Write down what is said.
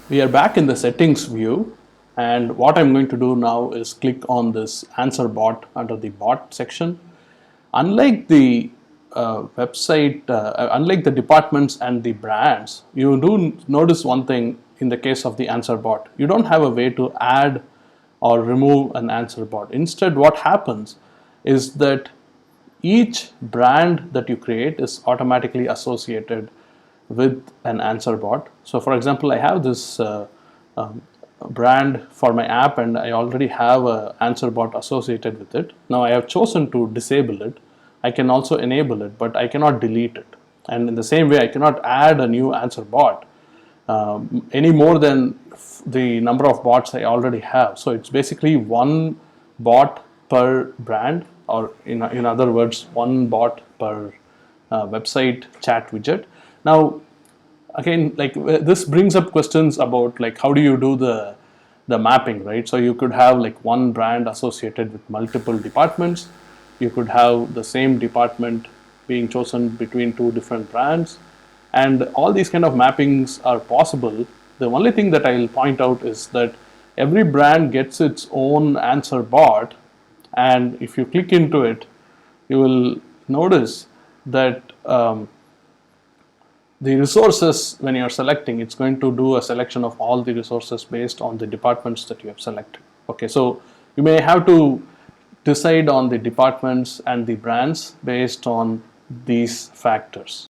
We are back in the settings view, and what I'm going to do now is click on this answer bot under the bot section. Unlike the unlike the departments and the brands, you do notice one thing in the case of the answer bot. You don't have a way to add or remove an answer bot. Instead, what happens is that each brand that you create is automatically associated with an answer bot. So for example, I have this brand for my app and I already have an answer bot associated with it. Now I have chosen to disable it. I can also enable it, but I cannot delete it. And in the same way, I cannot add a new answer bot any more than the number of bots I already have. So it's basically one bot per brand, or in other words, one bot per website chat widget. Now, again, like this brings up questions about like how do you do the mapping, right? So you could have like one brand associated with multiple departments. You could have the same department being chosen between two different brands, and all these kind of mappings are possible. The only thing that I'll point out is that every brand gets its own answer bot, and if you click into it, you will notice that the resources, when you're selecting, it's going to do a selection of all the resources based on the departments that you have selected. Okay, so you may have to decide on the departments and the brands based on these factors.